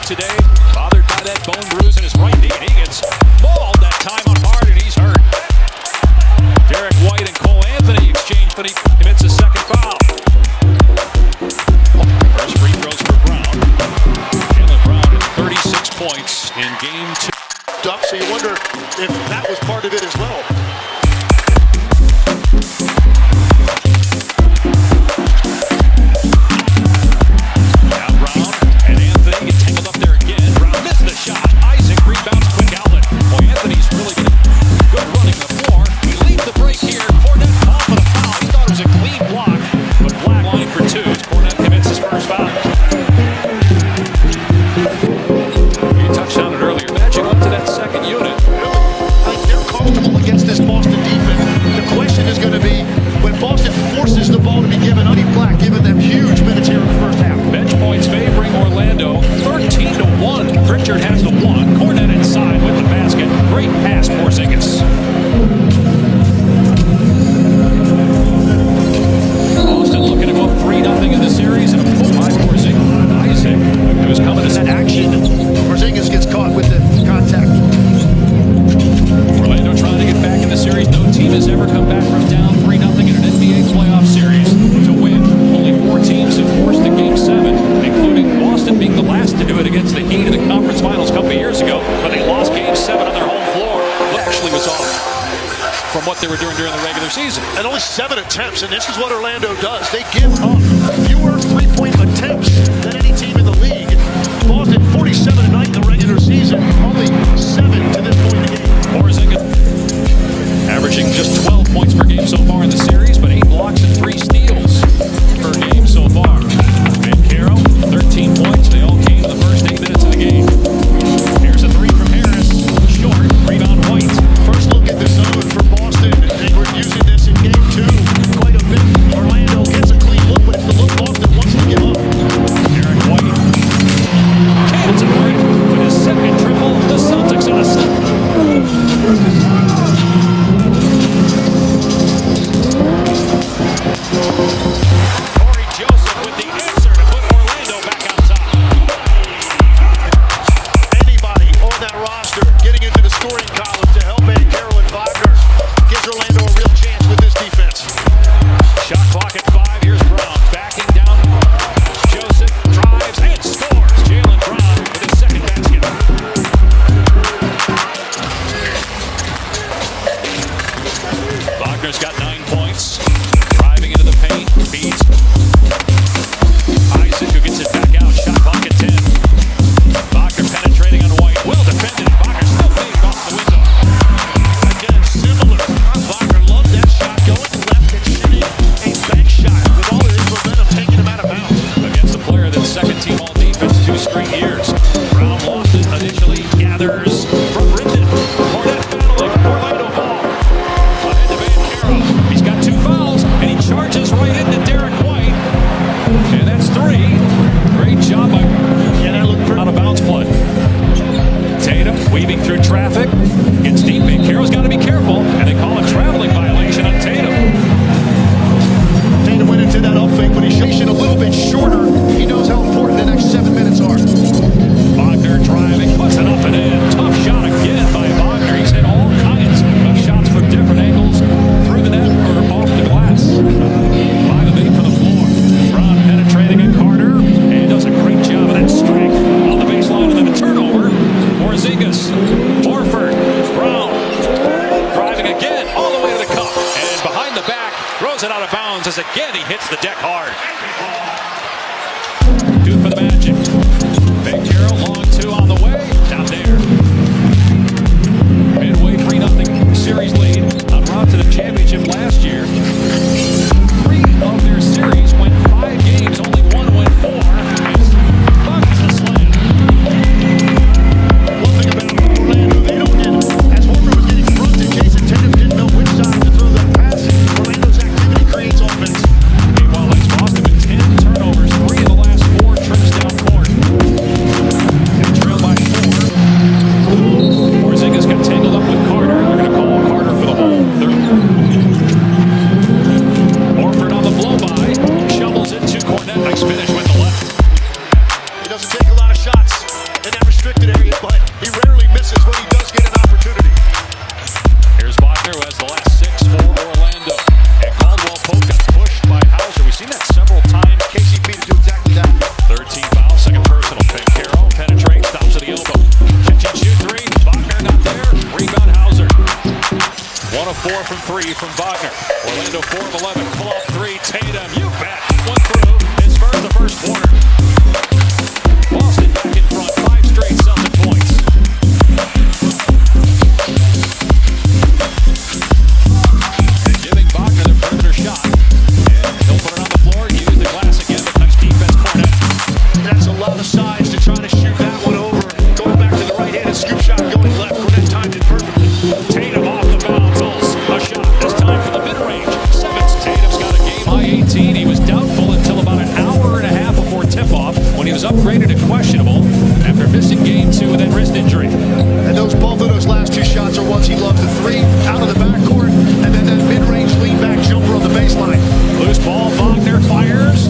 today, bothered by that bone bruise in his right knee, and he gets mauled that time on hard, and he's hurt. Derek White and Cole Anthony exchange, but he commits a second foul. First free throws for Brown. Jaylen Brown at 36 points in game 2. So you wonder if that was part of it as well. Now Brown and Anthony get tangled up there again. Brown missed the shot. Isaac rebounds, quick outlet. Boy, Anthony's really good running the floor. He leads the break here. Cornette called for the foul. He thought it was a clean block, but Black line for two. Cornette commits his first foul. You touched on it earlier. Magic went to that second unit. They're comfortable against this Boston defense. The question is going to be when Boston forces the ball to be given, Black giving them huge minutes here in the first half. Bench points favoring Orlando, 13-1. Pritchard has the one. Cornette inside with the basket. Great pass, Porzingis. Boston looking to go 3-0 in the series, and a pull by Porzingis. Isaac, who's coming to set action. Porzingis gets caught with the contact. Orlando trying to get back in the series. No team has ever come back from down 3-0 in an NBA playoff series to win. Only 4 teams have forced the Game 7, including Boston being the last to do it against the Heat in the conference finals a couple of years ago, but they lost Game 7 on their home floor. It actually was off from what they were doing during the regular season. And only 7 attempts, and this is what Orlando does. They give up fewer three-point attempts than any team in the league. Boston 47 tonight in the regular season, only 7 to this point in the game. Porzingis averaging just 12 points per game so far in the series, but 8 blocks and 3 steals per game so far. Van Caro, 13 points. They all came in the first 8 minutes of the game. Here's a 3 from Harris. Short. Rebound White. First look at the zone for Boston. They were using this in game 2 quite a bit. Orlando gets a clean look, but it's the look Boston wants to give up. Derek White. Cans it right with his second triple. The Celtics on a set. Wagner's got 9 points. Driving into the paint. Beats Isaac, who gets it back out. Shot clock at 10. Wagner penetrating on White. Well defended. Wagner still fading off the window. Again, similar. Wagner loved that shot going left and shooting a bank shot with all of his momentum taking him out of bounds. Against a player that's second team all defense 2 straight years. Brown lost it initially. Gathers from Brendan. Cornette battling. Orlando ball. He's got 2 fouls, and he charges right into Derek White. And that's 3. Great job by out of bounds play. Tatum weaving through traffic. Gets deep. Caro's got to be careful, and they call a traveling violation on Tatum. Tatum went into that up fake, but he's a little bit shorter. He knows how important the next 7 minutes are. Wagner driving, puts it up and in. Tough shot again by Wagner. He's hit all kinds of shots from different angles. Through the net or off the glass. 5 of 8 for the floor. Brown penetrating at Carter and does a great job of that strike on the baseline, and then a turnover. Porzingis, Horford, Brown driving again all the way to the cup and behind the back throws it out of bounds as again he hits the deck hard. 2 for the Magic. Van Caro, long 2 on the way. Down there. Midway 3-0 series lead on route to the championship last year. 3 of their series went 5 games, only 1 went 4. It's Bucks the slam. One thing about Orlando, they don't get, as Horford was getting fronted, Jason Tatum didn't know which side to throw that pass. Orlando's activity creates offense. Meanwhile, it's Boston with 10 turnovers, 3 of the last 4 trips down court. They trail by 4. Porzingis got tangled up with Carter. They're going to call Carter for the hold. from Wagner. Orlando 4 of 11. Pull up three. Tatum. You bet. One through. His first, the first quarter. Boston back in front. 5 straight Celtic points. And giving Wagner the perimeter shot. And he'll put it on the floor. Use the glass again. But nice defense. Cornet. That's a lot of size to try to shoot that one over. Going back to the right-handed scoop shot going left. Cornet timed it perfectly. Tatum off the bounce. A shot. This time from the mid-range. Simmons. Tatum's got a game-high 18. He was doubtful until about an hour and a half before tip-off when he was upgraded to questionable after missing game 2 with that wrist injury. And both of those last 2 shots are ones he loved. The 3 out of the backcourt, and then that mid-range lean-back jumper on the baseline. Loose ball. Wagner fires.